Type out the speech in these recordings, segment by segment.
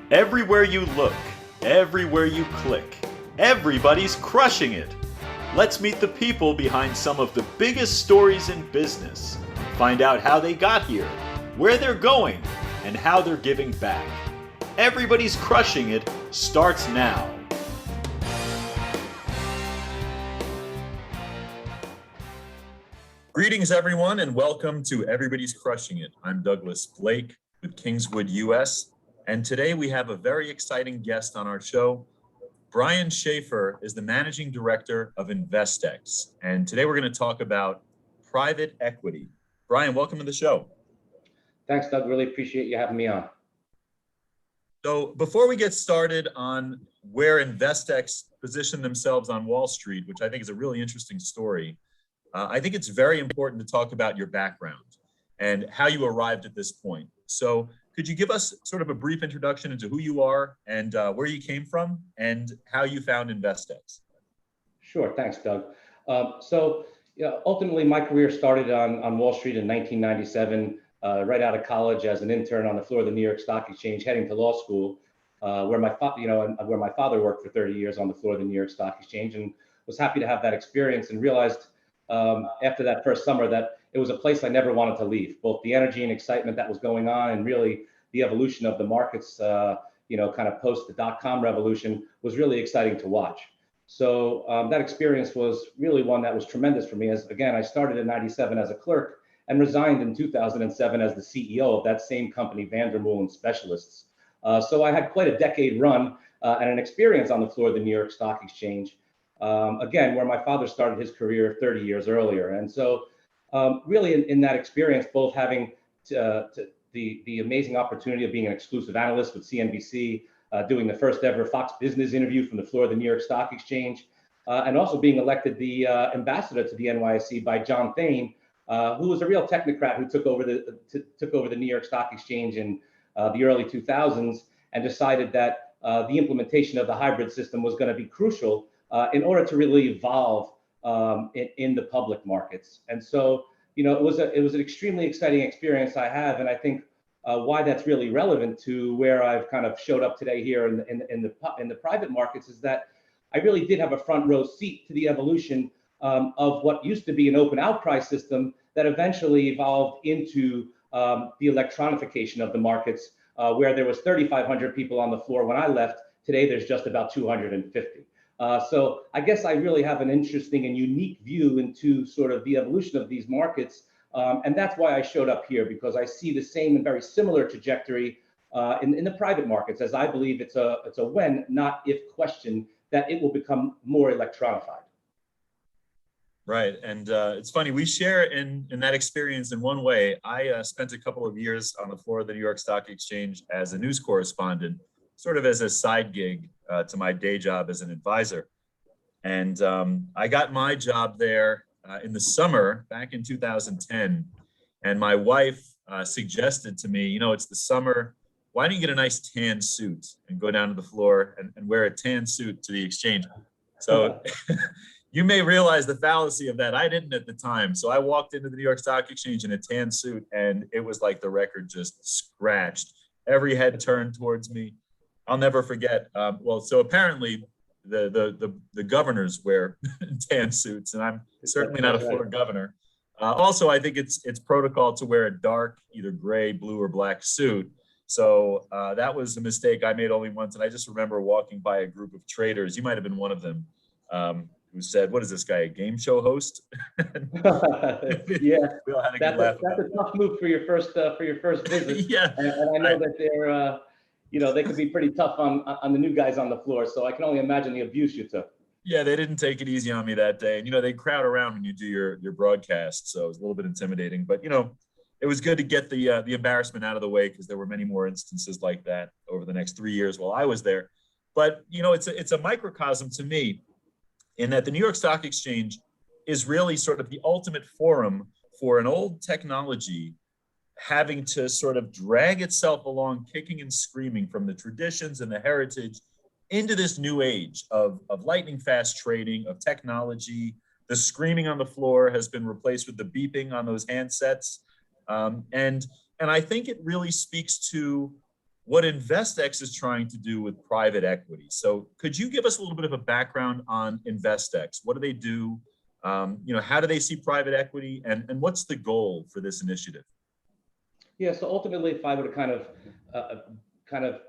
Everywhere you look, everywhere you click, everybody's crushing it. Let's meet the people behind some of the biggest stories in business. Find out how they got here, where they're going, and how they're giving back. Everybody's Crushing It starts now. Greetings, everyone, and welcome to Everybody's Crushing It. I'm Douglas Blake with Kingswood US, and today we have a very exciting guest on our show. Brian Schaeffer is the Managing Director of InvestX, and today we're going to talk about private equity. Brian, welcome to the show. Thanks, Doug. Really appreciate you having me on. So before we get started on where InvestX positioned themselves on Wall Street, which I think is a really interesting story, I think it's very important to talk about your background and how you arrived at this point. So could you give us sort of a brief introduction into who you are and where you came from and how you found InvestX? Sure. Thanks, Doug. Ultimately, my career started on Wall Street in 1997, right out of college as an intern on the floor of the New York Stock Exchange, heading to law school, where my father worked for 30 years on the floor of the New York Stock Exchange, and was happy to have that experience and realized after that first summer that it was a place I never wanted to leave. Both the energy and excitement that was going on and really the evolution of the markets, kind of post the dot-com revolution was really exciting to watch. So that experience was really one that was tremendous for me. As again, I started in 97 as a clerk and resigned in 2007 as the CEO of that same company, Vandermolen Specialists. So I had quite a decade run and an experience on the floor of the New York Stock Exchange. Again, where my father started his career 30 years earlier. And so really in that experience, both having the amazing opportunity of being an exclusive analyst with CNBC, doing the first ever Fox Business interview from the floor of the New York Stock Exchange, and also being elected the ambassador to the NYSE by John Thain, who was a real technocrat who took over the New York Stock Exchange in the early 2000s and decided that the implementation of the hybrid system was going to be crucial in order to really evolve in the public markets. And so, it was an extremely exciting experience I have, and I think why that's really relevant to where I've kind of showed up today here in the private markets is that I really did have a front row seat to the evolution of what used to be an open outcry system that eventually evolved into the electronification of the markets, where there was 3,500 people on the floor when I left. Today, there's just about 250. So I guess I really have an interesting and unique view into sort of the evolution of these markets. And that's why I showed up here, because I see the same and very similar trajectory in the private markets, as I believe it's a when, not if question, that it will become more electronified. Right. And it's funny, we share in that experience in one way. I spent a couple of years on the floor of the New York Stock Exchange as a news correspondent, sort of as a side gig to my day job as an advisor. And I got my job there in the summer back in 2010. And my wife suggested to me, it's the summer, why don't you get a nice tan suit and go down to the floor and wear a tan suit to the exchange? So you may realize the fallacy of that. I didn't at the time. So I walked into the New York Stock Exchange in a tan suit, and it was like the record just scratched. Every head turned towards me. I'll never forget. So apparently the governors wear tan suits, and I'm certainly not a floor governor. Also, I think it's protocol to wear a dark, either gray, blue, or black suit. So that was a mistake I made only once. And I just remember walking by a group of traders. You might have been one of them, who said, "What is this guy, a game show host?" Yeah, that's a tough move for your first visit. Yeah, and I know that they're. They could be pretty tough on the new guys on the floor. So I can only imagine the abuse you took. Yeah, they didn't take it easy on me that day. And, they crowd around when you do your broadcast. So it was a little bit intimidating. But, it was good to get the embarrassment out of the way, because there were many more instances like that over the next 3 years while I was there. But, it's a microcosm to me in that the New York Stock Exchange is really sort of the ultimate forum for an old technology having to sort of drag itself along, kicking and screaming from the traditions and the heritage into this new age of lightning fast trading, of technology. The screaming on the floor has been replaced with the beeping on those handsets. And I think it really speaks to what InvestX is trying to do with private equity. So could you give us a little bit of a background on InvestX? What do they do? How do they see private equity, and what's the goal for this initiative? Yeah, so ultimately, if I were to kind of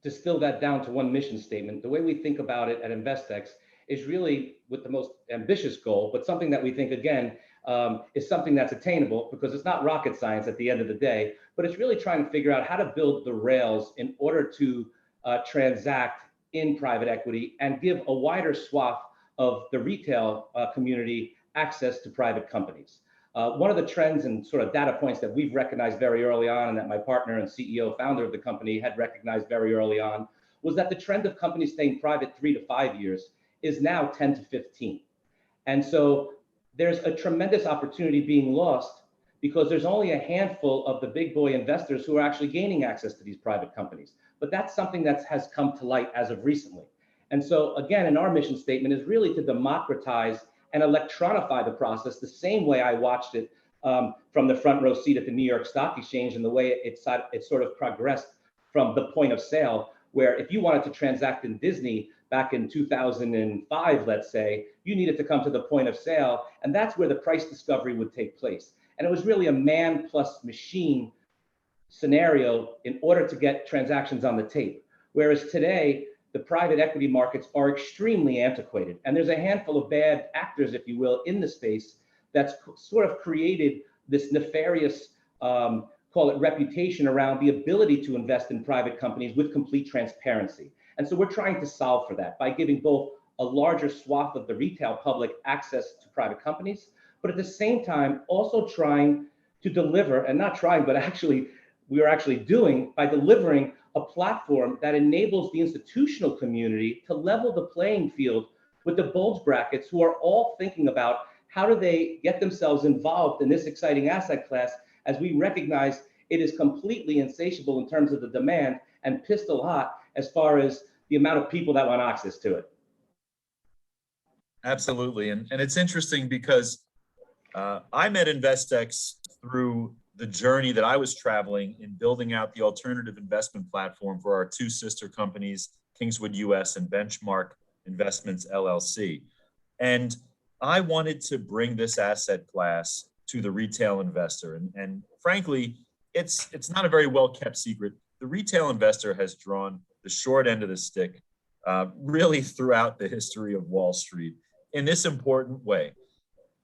distill that down to one mission statement, the way we think about it at InvestX is really with the most ambitious goal, but something that we think, again, is something that's attainable, because it's not rocket science at the end of the day, but it's really trying to figure out how to build the rails in order to transact in private equity and give a wider swath of the retail community access to private companies. One of the trends and sort of data points that we've recognized very early on, and that my partner and CEO founder of the company had recognized very early on, was that the trend of companies staying private 3 to 5 years is now 10 to 15. And so there's a tremendous opportunity being lost because there's only a handful of the big boy investors who are actually gaining access to these private companies. But that's something that has come to light as of recently. And so again, in our mission statement is really to democratize and electronify the process the same way I watched it from the front row seat at the New York Stock Exchange, and the way it sort of progressed from the point of sale, where if you wanted to transact in Disney back in 2005, let's say, you needed to come to the point of sale, and that's where the price discovery would take place. And it was really a man plus machine scenario in order to get transactions on the tape. Whereas today, the private equity markets are extremely antiquated, and there's a handful of bad actors, if you will, in the space that's sort of created this nefarious, call it reputation, around the ability to invest in private companies with complete transparency. And so we're trying to solve for that by giving both a larger swath of the retail public access to private companies, but at the same time also trying to deliver, and not trying, but actually we are actually doing, by delivering a platform that enables the institutional community to level the playing field with the bulge brackets, who are all thinking about how do they get themselves involved in this exciting asset class, as we recognize it is completely insatiable in terms of the demand and pistol hot as far as the amount of people that want access to it. Absolutely. And it's interesting because I met InvestX through the journey that I was traveling in building out the alternative investment platform for our two sister companies, Kingswood US and Benchmark Investments LLC. And I wanted to bring this asset class to the retail investor. And frankly, it's not a very well-kept secret. The retail investor has drawn the short end of the stick really throughout the history of Wall Street in this important way.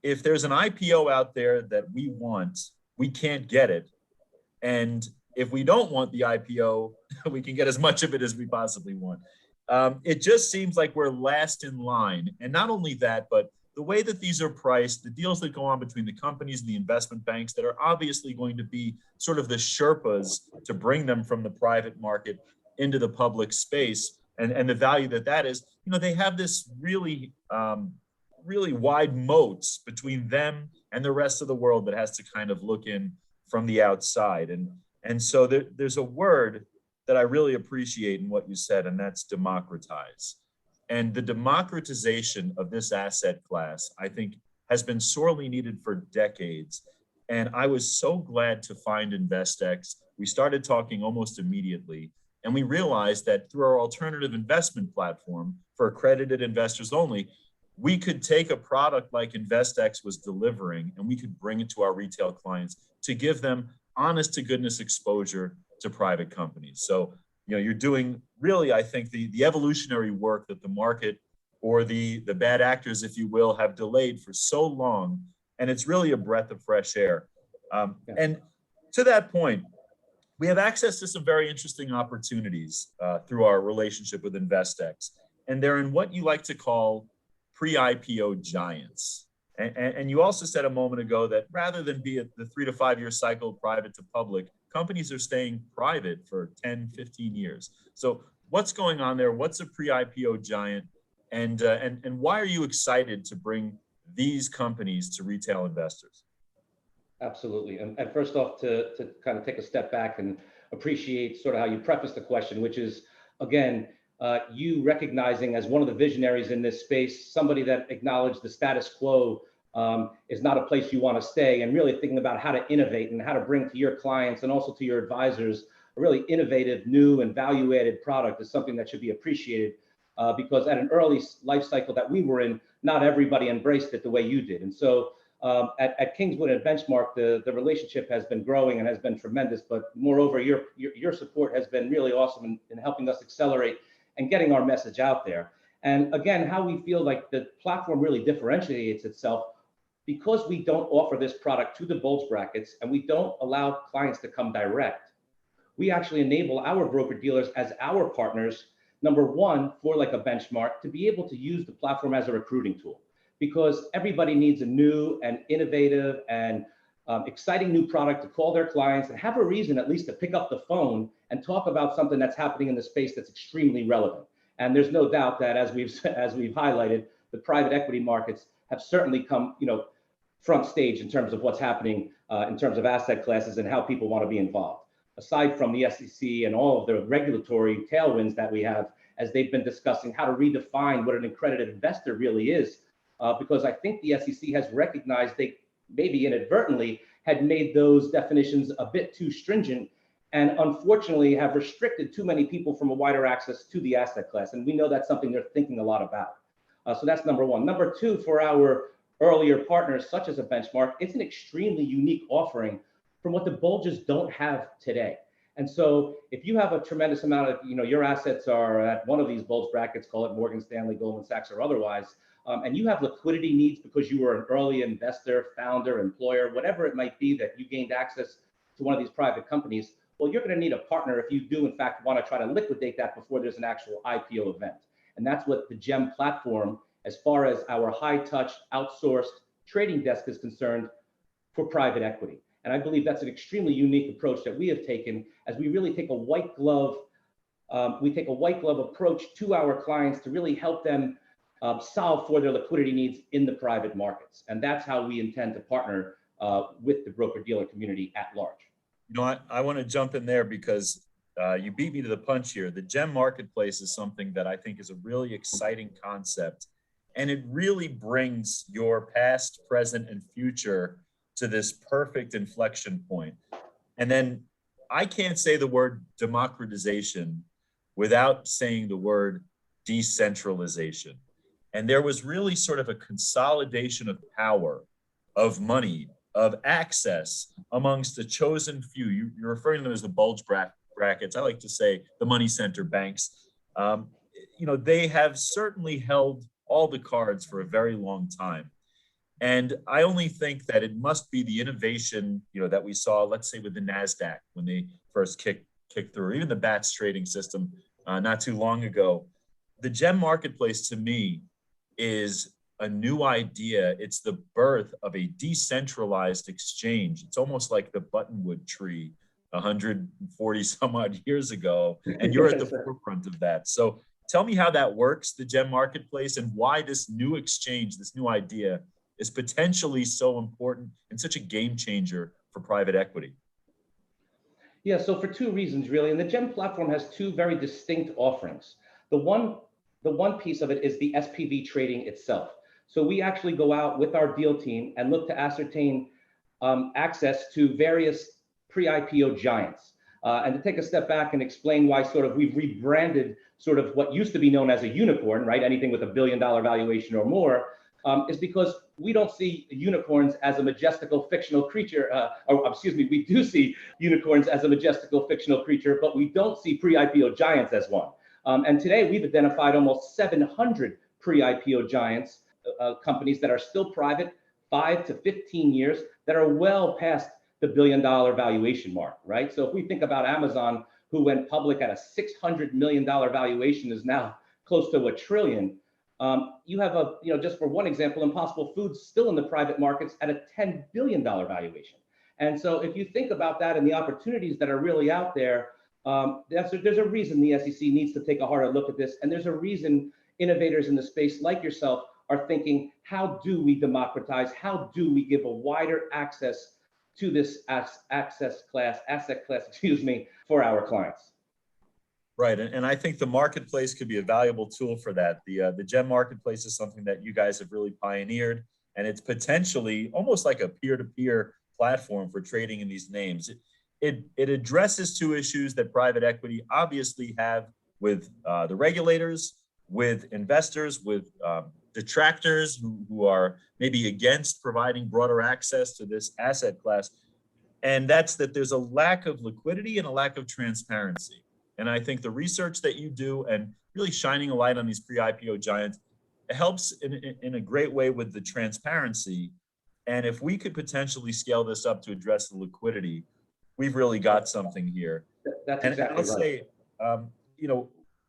If there's an IPO out there that we want, we can't get it. And if we don't want the IPO, we can get as much of it as we possibly want. It just seems like we're last in line. And not only that, but the way that these are priced, the deals that go on between the companies and the investment banks that are obviously going to be sort of the Sherpas to bring them from the private market into the public space, and the value that is, they have this really, really wide moats between them and the rest of the world that has to kind of look in from the outside. And so there's a word that I really appreciate in what you said, and that's democratize. And the democratization of this asset class, I think, has been sorely needed for decades. And I was so glad to find InvestX. We started talking almost immediately, and we realized that through our alternative investment platform for accredited investors only, we could take a product like InvestX was delivering, and we could bring it to our retail clients to give them honest to goodness exposure to private companies. So, you're doing really, I think, the evolutionary work that the market, or the bad actors, if you will, have delayed for so long. And it's really a breath of fresh air. And to that point, we have access to some very interesting opportunities through our relationship with InvestX. And they're in what you like to call pre-IPO giants. And you also said a moment ago that rather than be at the 3 to 5 year cycle, private to public, companies are staying private for 10, 15 years. So what's going on there? What's a pre-IPO giant? And why are you excited to bring these companies to retail investors? Absolutely. And first off, to kind of take a step back and appreciate sort of how you preface the question, which is, again, you recognizing as one of the visionaries in this space, somebody that acknowledged the status quo is not a place you want to stay, and really thinking about how to innovate and how to bring to your clients and also to your advisors really innovative, new, and value-added product is something that should be appreciated because at an early life cycle that we were in, not everybody embraced it the way you did. And so at Kingswood and Benchmark, the relationship has been growing and has been tremendous. But moreover, your support has been really awesome in helping us accelerate and getting our message out there. And again, how we feel like the platform really differentiates itself because we don't offer this product to the bulge brackets and we don't allow clients to come direct. We actually enable our broker dealers as our partners, number one, for like a Benchmark, to be able to use the platform as a recruiting tool, because everybody needs a new and innovative and exciting new product to call their clients and have a reason at least to pick up the phone and talk about something that's happening in the space that's extremely relevant. And there's no doubt that as we've highlighted, the private equity markets have certainly come, front stage in terms of what's happening in terms of asset classes and how people want to be involved. Aside from the SEC and all of the regulatory tailwinds that we have, as they've been discussing how to redefine what an accredited investor really is, because I think the SEC has recognized they maybe inadvertently had made those definitions a bit too stringent and unfortunately have restricted too many people from a wider access to the asset class. And we know that's something they're thinking a lot about. So that's number one. Number two, for our earlier partners, such as a Benchmark, it's an extremely unique offering from what the bulges don't have today. And so if you have a tremendous amount of, your assets are at one of these bulge brackets, call it Morgan Stanley, Goldman Sachs, or otherwise, and you have liquidity needs because you were an early investor, founder, employer, whatever it might be that you gained access to one of these private companies, well, you're going to need a partner if you do, in fact, want to try to liquidate that before there's an actual IPO event. And that's what the GEM platform, as far as our high-touch, outsourced trading desk is concerned, for private equity. And I believe that's an extremely unique approach that we have taken, as we really take a white glove approach to our clients to really help them solve for their liquidity needs in the private markets. And that's how we intend to partner with the broker-dealer community at large. I want to jump in there because you beat me to the punch here. The GEM marketplace is something that I think is a really exciting concept, and it really brings your past, present, and future to this perfect inflection point. And then I can't say the word democratization without saying the word decentralization. And there was really sort of a consolidation of power, of money, of access amongst the chosen few. You're referring to them as the bulge brackets. I like to say the money center banks. They have certainly held all the cards for a very long time. And I only think that it must be the innovation, that we saw, let's say with the NASDAQ when they first kicked through, even the BATS trading system not too long ago. The GEM marketplace to me is a new idea. It's the birth of a decentralized exchange. It's almost like the buttonwood tree 140 some odd years ago, and you're at the forefront of that. So tell me how that works, the GEM marketplace, and why this new exchange, this new idea, is potentially so important and such a game changer for private equity. Yeah, so for two reasons, really. And the GEM platform has two very distinct offerings. The one piece of it is the SPV trading itself. So we actually go out with our deal team and look to ascertain access to various pre-IPO giants. And to take a step back and explain why we've rebranded what used to be known as a unicorn, right? Anything with $1 billion valuation or more, is because we don't see unicorns as a majestical fictional creature. We do see unicorns as a majestical fictional creature, but we don't see pre-IPO giants as one. And today we've identified almost 700 pre-IPO giants, companies that are still private, 5 to 15 years, that are well past the $1 billion valuation mark, right? So if we think about Amazon, who went public at a $600 million valuation, is now close to $1 trillion. You have just for one example, Impossible Foods still in the private markets at a $10 billion valuation. And so if you think about that and the opportunities that are really out there, there's a reason the SEC needs to take a harder look at this. And there's a reason innovators in the space like yourself are thinking, how do we democratize? How do we give a wider access to this asset class, for our clients? Right, and I think the marketplace could be a valuable tool for that. The GEM marketplace is something that you guys have really pioneered, and it's potentially almost like a peer-to-peer platform for trading in these names. it addresses two issues that private equity obviously have with the regulators, with investors, with detractors who are maybe against providing broader access to this asset class. And that's that there's a lack of liquidity and a lack of transparency. And I think the research that you do and really shining a light on these pre-IPO giants helps in a great way with the transparency. And if we could potentially scale this up to address the liquidity, we've really got something here. That's And exactly I'll right. say,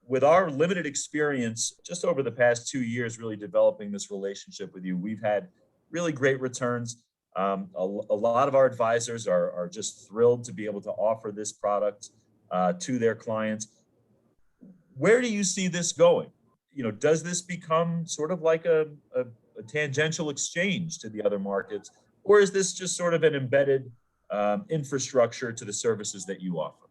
with our limited experience, just over the past 2 years, really developing this relationship with you, we've had really great returns. A lot of our advisors are just thrilled to be able to offer this product to their clients. Where do you see this going? Does this become sort of like a tangential exchange to the other markets, or is this just sort of an embedded infrastructure to the services that you offer?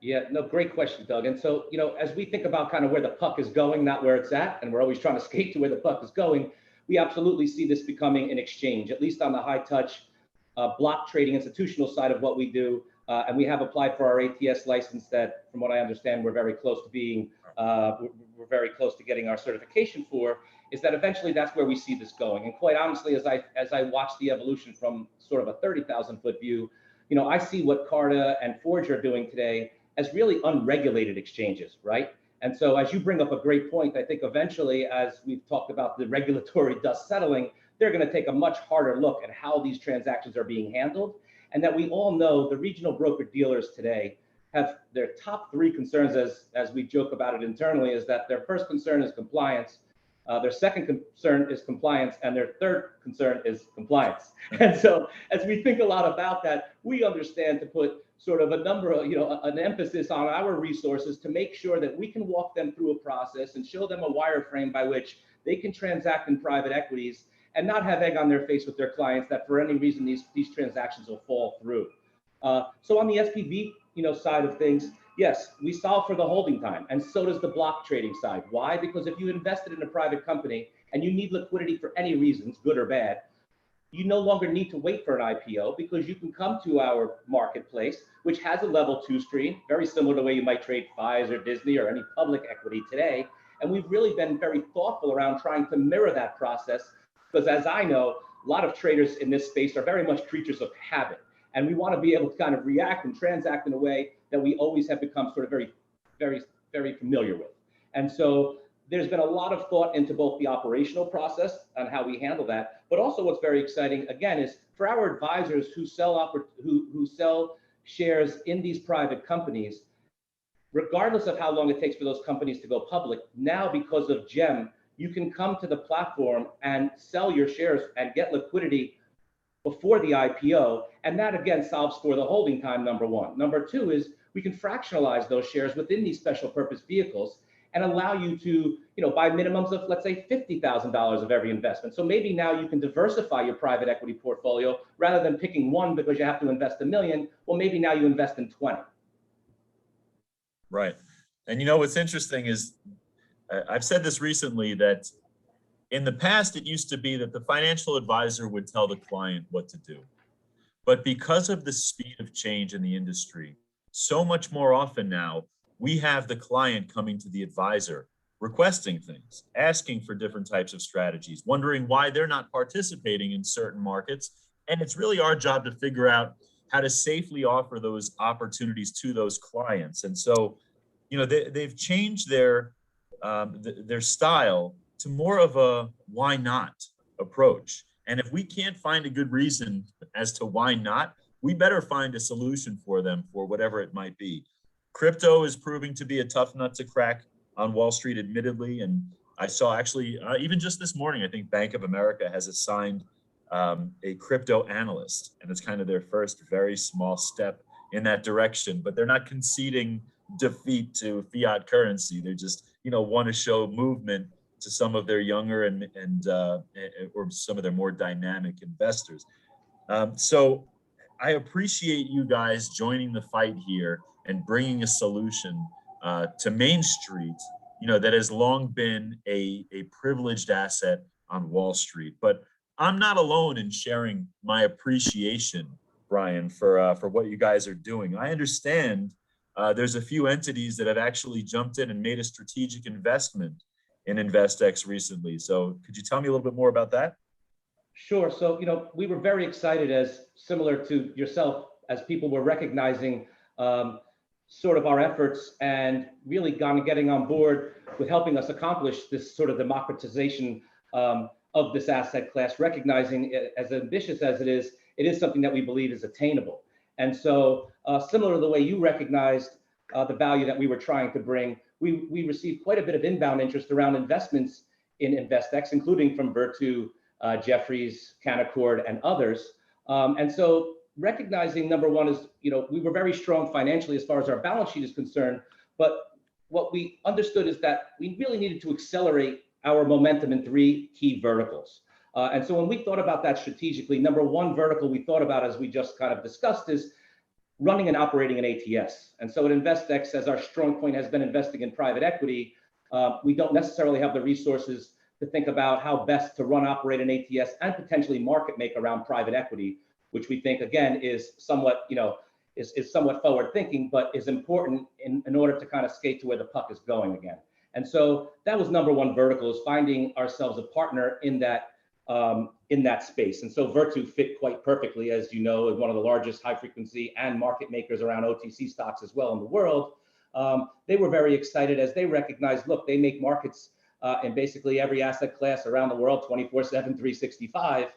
Yeah, no, great question, Doug. And so, as we think about kind of where the puck is going, not where it's at, and we're always trying to skate to where the puck is going, we absolutely see this becoming an exchange, at least on the high touch block trading institutional side of what we do. And we have applied for our ATS license that, from what I understand, we're very close to being, we're very close to getting our certification for, is that eventually that's where we see this going. And quite honestly, as I watch the evolution from sort of a 30,000 foot view, I see what Carta and Forge are doing today as really unregulated exchanges, right? And so as you bring up a great point, I think eventually, as we've talked about the regulatory dust settling, they're going to take a much harder look at how these transactions are being handled. And that we all know the regional broker dealers today have their top three concerns, as we joke about it internally, is that their first concern is compliance, their second concern is compliance, and their third concern is compliance. And so as we think a lot about that, we understand to put sort of a number of, an emphasis on our resources to make sure that we can walk them through a process and show them a wireframe by which they can transact in private equities and not have egg on their face with their clients that for any reason these transactions will fall through. So on the SPV side of things, yes, we solve for the holding time, and so does the block trading side. Why? Because if you invested in a private company and you need liquidity for any reasons, good or bad, you no longer need to wait for an IPO because you can come to our marketplace, which has a level 2 screen, very similar to the way you might trade Pfizer, Disney, or any public equity today. And we've really been very thoughtful around trying to mirror that process, because as I know, a lot of traders in this space are very much creatures of habit. And we want to be able to kind of react and transact in a way that we always have become sort of very, very, very familiar with. And so there's been a lot of thought into both the operational process and how we handle that, but also what's very exciting, again, is for our advisors who sell shares in these private companies, regardless of how long it takes for those companies to go public, now because of GEM, you can come to the platform and sell your shares and get liquidity before the IPO. And that again solves for the holding time, number one. Number two is we can fractionalize those shares within these special purpose vehicles and allow you to, buy minimums of, let's say, $50,000 of every investment. So maybe now you can diversify your private equity portfolio rather than picking one because you have to invest $1 million. Well, maybe now you invest in 20. Right. And what's interesting is I've said this recently that in the past, it used to be that the financial advisor would tell the client what to do. But because of the speed of change in the industry, so much more often now, we have the client coming to the advisor, requesting things, asking for different types of strategies, wondering why they're not participating in certain markets. And it's really our job to figure out how to safely offer those opportunities to those clients. And so, they've changed their style to more of a why not approach. And if we can't find a good reason as to why not, we better find a solution for them for whatever it might be. Crypto is proving to be a tough nut to crack on Wall Street, admittedly. And I saw actually, even just this morning, I think Bank of America has assigned a crypto analyst, and it's kind of their first very small step in that direction. But they're not conceding defeat to fiat currency. They just, want to show movement to some of their younger or some of their more dynamic investors. So I appreciate you guys joining the fight here and bringing a solution to Main Street, that has long been a privileged asset on Wall Street. But I'm not alone in sharing my appreciation Brian, for what you guys are doing. I understand there's a few entities that have actually jumped in and made a strategic investment in InvestX recently. So could you tell me a little bit more about that? Sure. So, we were very excited, as similar to yourself, as people were recognizing sort of our efforts and really getting on board with helping us accomplish this sort of democratization of this asset class, recognizing it, as ambitious as it is something that we believe is attainable. And so similar to the way you recognized the value that we were trying to bring, we received quite a bit of inbound interest around investments in InvestX, including from Virtu, Jefferies, Canaccord, and others. And so recognizing, number one is, we were very strong financially as far as our balance sheet is concerned, but what we understood is that we really needed to accelerate our momentum in three key verticals. And so when we thought about that strategically, number one vertical we thought about, as we just kind of discussed, is running and operating an ATS. And so at InvestX, as our strong point has been investing in private equity, we don't necessarily have the resources to think about how best to run, operate an ATS and potentially market make around private equity, which we think, again, is somewhat, is somewhat forward thinking, but is important in order to kind of skate to where the puck is going again. And so that was number one vertical, is finding ourselves a partner in that space. And so Virtu fit quite perfectly, as you know, as one of the largest high frequency and market makers around OTC stocks as well in the world. They were very excited as they recognized, look, they make markets in basically every asset class around the world, 24/7, 365,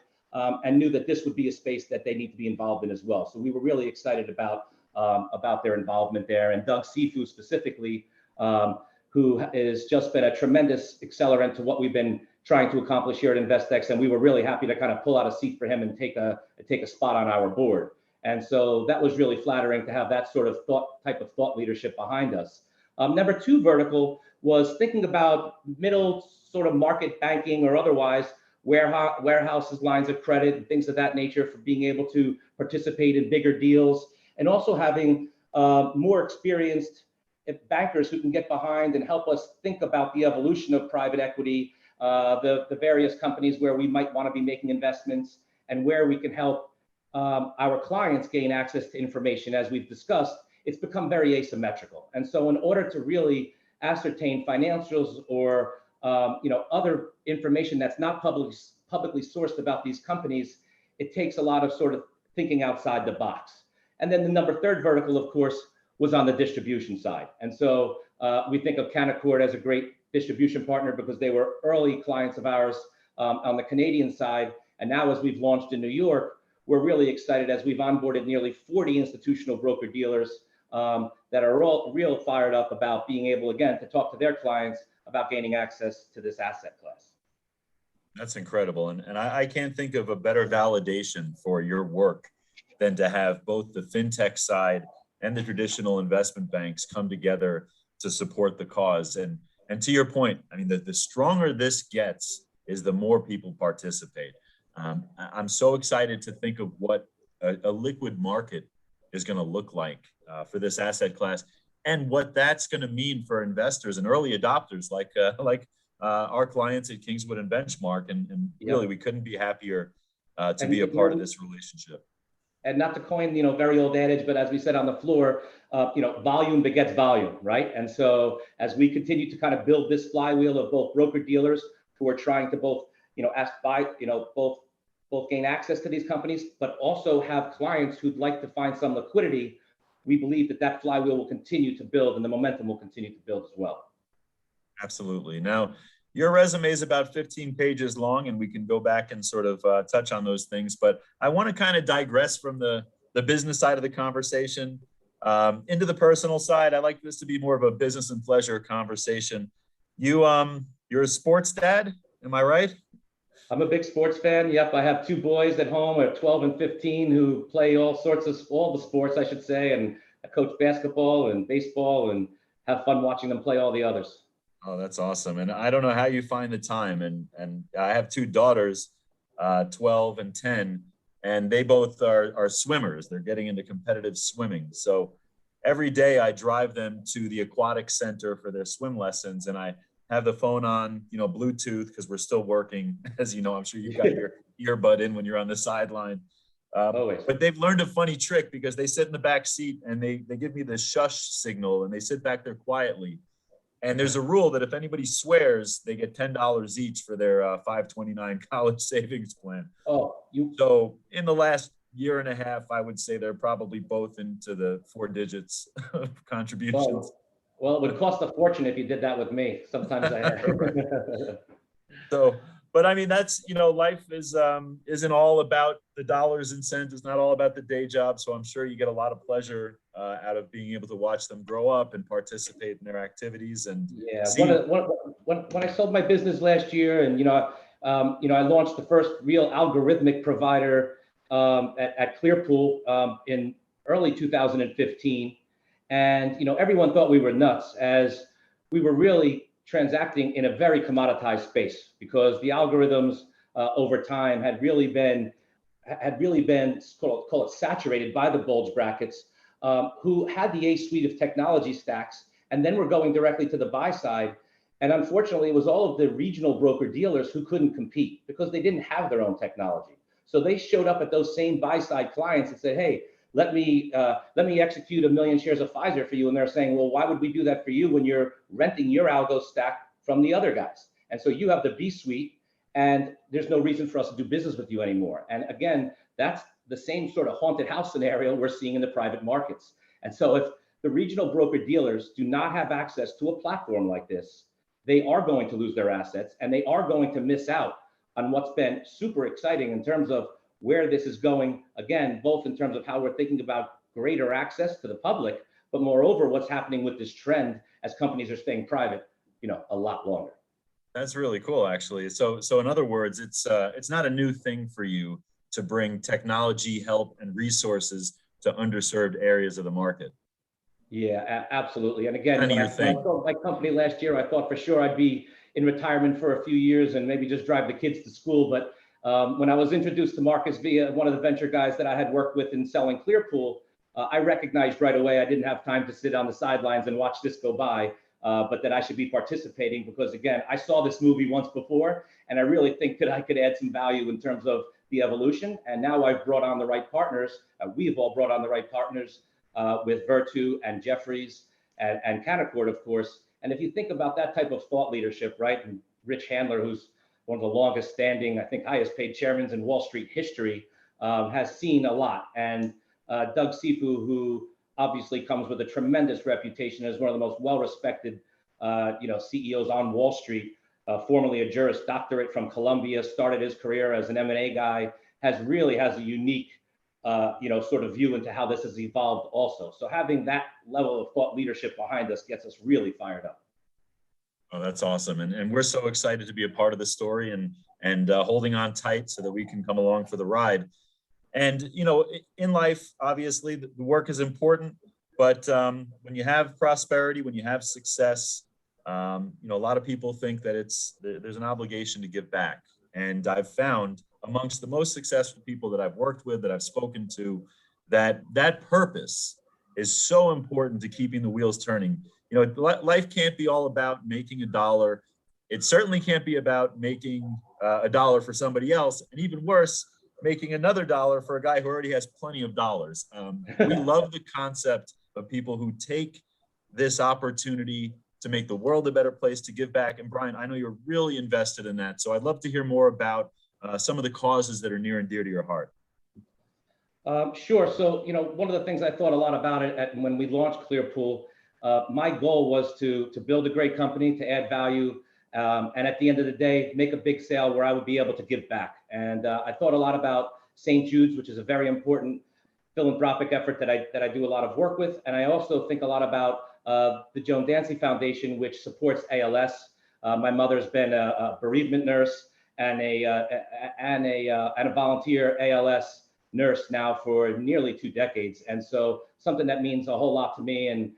and knew that this would be a space that they need to be involved in as well. So we were really excited about their involvement there. And Doug Sifu specifically, who has just been a tremendous accelerant to what we've been trying to accomplish here at InvestX. And we were really happy to kind of pull out a seat for him and take a spot on our board. And so that was really flattering to have that sort of type of thought leadership behind us. Number two vertical was thinking about middle sort of market banking or otherwise, warehouses, lines of credit, and things of that nature, for being able to participate in bigger deals, and also having more experienced bankers who can get behind and help us think about the evolution of private equity, the various companies where we might want to be making investments, and where we can help our clients gain access to information. As we've discussed, it's become very asymmetrical. And so in order to really ascertain financials or other information that's not publicly sourced about these companies, it takes a lot of sort of thinking outside the box. And then the third vertical, of course, was on the distribution side. And so we think of Canaccord as a great distribution partner because they were early clients of ours on the Canadian side. And now as we've launched in New York, we're really excited as we've onboarded nearly 40 institutional broker dealers that are all real fired up about being able, again, to talk to their clients about gaining access to this asset class. That's incredible. And I can't think of a better validation for your work than to have both the fintech side and the traditional investment banks come together to support the cause. And to your point, I mean, the stronger this gets is the more people participate. I'm so excited to think of what a liquid market is going to look like for this asset class, and what that's going to mean for investors and early adopters like our clients at Kingswood and Benchmark. And really, we couldn't be happier to be a part of this relationship. And not to coin, very old adage, but as we said on the floor, volume begets volume, right? And so as we continue to kind of build this flywheel of both broker dealers who are trying to both, both gain access to these companies, but also have clients who'd like to find some liquidity, we believe that flywheel will continue to build and the momentum will continue to build as well. Absolutely. Now, your resume is about 15 pages long, and we can go back and sort of touch on those things. But I want to kind of digress from the business side of the conversation into the personal side. I like this to be more of a business and pleasure conversation. You're a sports dad, am I right? I'm a big sports fan. Yep, I have two boys at home, 12 and 15, who play all the sports, I should say, and I coach basketball and baseball and have fun watching them play all the others. Oh, that's awesome. And I don't know how you find the time. And I have two daughters, 12 and 10, and they both are swimmers. They're getting into competitive swimming. So every day I drive them to the aquatic center for their swim lessons, and I have the phone on, Bluetooth, because we're still working. As you know, I'm sure you got your earbud in when you're on the sideline. Always. But they've learned a funny trick because they sit in the back seat and they give me the shush signal and they sit back there quietly. And there's a rule that if anybody swears, they get $10 each for their 529 college savings plan. So in the last year and a half, I would say they're probably both into the 4 digits of contributions. Well, it would cost a fortune if you did that with me. Sometimes So, but I mean, that's, life isn't all about the dollars and cents. It's not all about the day job. So I'm sure you get a lot of pleasure out of being able to watch them grow up and participate in their activities. And when I sold my business last year, and I launched the first real algorithmic provider at Clearpool in early 2015, and everyone thought we were nuts, as we were really transacting in a very commoditized space, because the algorithms over time had really been call it saturated by the bulge brackets, who had the A suite of technology stacks, and then were going directly to the buy side. And unfortunately, it was all of the regional broker dealers who couldn't compete because they didn't have their own technology. So they showed up at those same buy side clients and said, hey, let me execute 1 million shares of Pfizer for you. And they're saying, well, why would we do that for you when you're renting your algo stack from the other guys? And so you have the B suite, and there's no reason for us to do business with you anymore. And again, that's the same sort of haunted house scenario we're seeing in the private markets. And so if the regional broker dealers do not have access to a platform like this, they are going to lose their assets, and they are going to miss out on what's been super exciting in terms of where this is going, again, both in terms of how we're thinking about greater access to the public, but moreover, what's happening with this trend as companies are staying private, a lot longer. That's really cool, actually. So in other words, it's not a new thing for you to bring technology, help, and resources to underserved areas of the market. Yeah, absolutely. And again, when I sold my company last year, I thought for sure I'd be in retirement for a few years and maybe just drive the kids to school. But when I was introduced to Marcus via one of the venture guys that I had worked with in selling Clearpool, I recognized right away I didn't have time to sit on the sidelines and watch this go by, but that I should be participating, because again, I saw this movie once before, and I really think that I could add some value in terms of the evolution. And now I've brought on the right partners. We've all brought on the right partners with Virtu and Jeffries and Canaccord, of course. And if you think about that type of thought leadership, right, and Rich Handler, who's one of the longest standing, I think highest paid chairmen in Wall Street history, has seen a lot. And Doug Sifu, who obviously comes with a tremendous reputation as one of the most well-respected CEOs on Wall Street, formerly a Juris Doctorate from Columbia, started his career as an M&A guy, has a unique sort of view into how this has evolved also. So having that level of thought leadership behind us gets us really fired up. Oh, that's awesome. And we're so excited to be a part of the story and holding on tight so that we can come along for the ride. And, in life, obviously the work is important, but when you have prosperity, when you have success, a lot of people think that there's an obligation to give back. And I've found amongst the most successful people that I've worked with, that I've spoken to, that purpose is so important to keeping the wheels turning. Life can't be all about making $1. It certainly can't be about making $1 for somebody else, and even worse, making another $1 for a guy who already has plenty of dollars. We love the concept of people who take this opportunity to make the world a better place, to give back. And Brian, I know you're really invested in that. So I'd love to hear more about some of the causes that are near and dear to your heart. Sure. So, one of the things I thought a lot about it when we launched Clearpool, my goal was to build a great company, to add value, and at the end of the day, make a big sale where I would be able to give back. And I thought a lot about St. Jude's, which is a very important philanthropic effort that I do a lot of work with. And I also think a lot about the Joan Dancy Foundation, which supports ALS. My mother's been a bereavement nurse and a volunteer ALS nurse now for nearly 2 decades. And so something that means a whole lot to me. And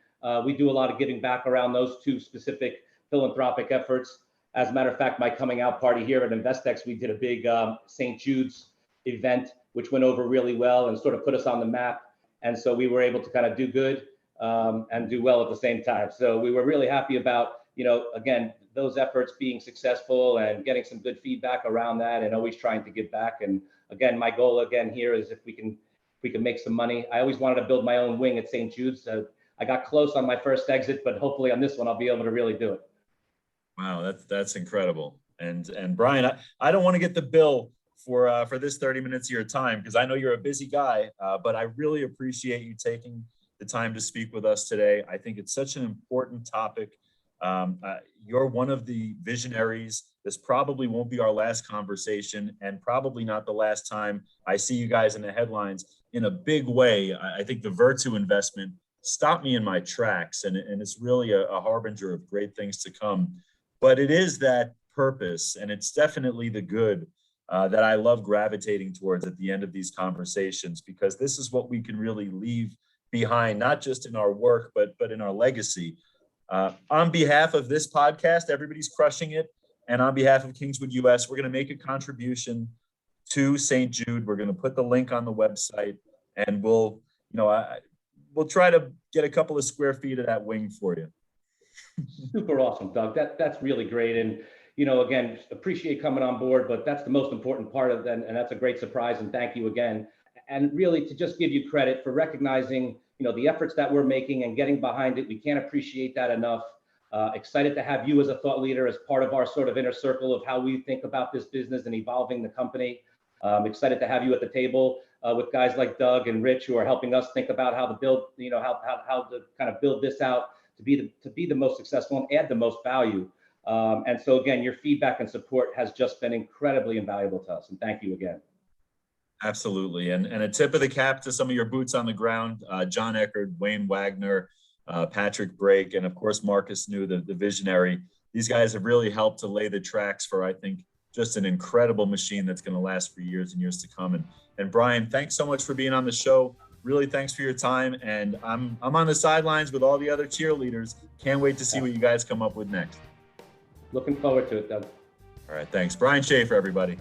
we do a lot of giving back around those 2 specific philanthropic efforts. As a matter of fact, my coming out party here at InvestX, we did a big St. Jude's event, which went over really well and sort of put us on the map. And so we were able to kind of do good and do well at the same time. So we were really happy about, again, those efforts being successful and getting some good feedback around that, and always trying to give back. And again, my goal again here is if we can make some money. I always wanted to build my own wing at St. Jude's. So I got close on my first exit, but hopefully on this one, I'll be able to really do it. Wow, that's incredible. And Brian, I don't want to get the bill for this 30 minutes of your time, because I know you're a busy guy, but I really appreciate you taking the time to speak with us today. I think it's such an important topic. You're one of the visionaries. This probably won't be our last conversation, and probably not the last time I see you guys in the headlines in a big way. I think the Virtu investment stopped me in my tracks, and it's really a harbinger of great things to come. But it is that purpose, and it's definitely the good that I love gravitating towards at the end of these conversations, because this is what we can really leave behind, not just in our work, but in our legacy. On behalf of this podcast, Everybody's Crushing It, and on behalf of Kingswood US, we're going to make a contribution to St. Jude. We're going to put the link on the website, and we'll try to get a couple of square feet of that wing for you. Super awesome, Doug. That's really great. And, again, appreciate coming on board, but that's the most important part of that. And that's a great surprise. And thank you again. And really to just give you credit for recognizing, the efforts that we're making and getting behind it. We can't appreciate that enough. Excited to have you as a thought leader, as part of our sort of inner circle of how we think about this business and evolving the company. Excited to have you at the table with guys like Doug and Rich, who are helping us think about how to build, how to kind of build this out to be the most successful and add the most value. And so again, your feedback and support has just been incredibly invaluable to us. And thank you again. Absolutely. And a tip of the cap to some of your boots on the ground, John Eckert, Wayne Wagner, Patrick Brake, and of course, Marcus New, the visionary. These guys have really helped to lay the tracks for, I think, just an incredible machine that's going to last for years and years to come. And Brian, thanks so much for being on the show. Really, thanks for your time. And I'm on the sidelines with all the other cheerleaders. Can't wait to see what you guys come up with next. Looking forward to it, Doug. All right, thanks. Brian Schaeffer, everybody.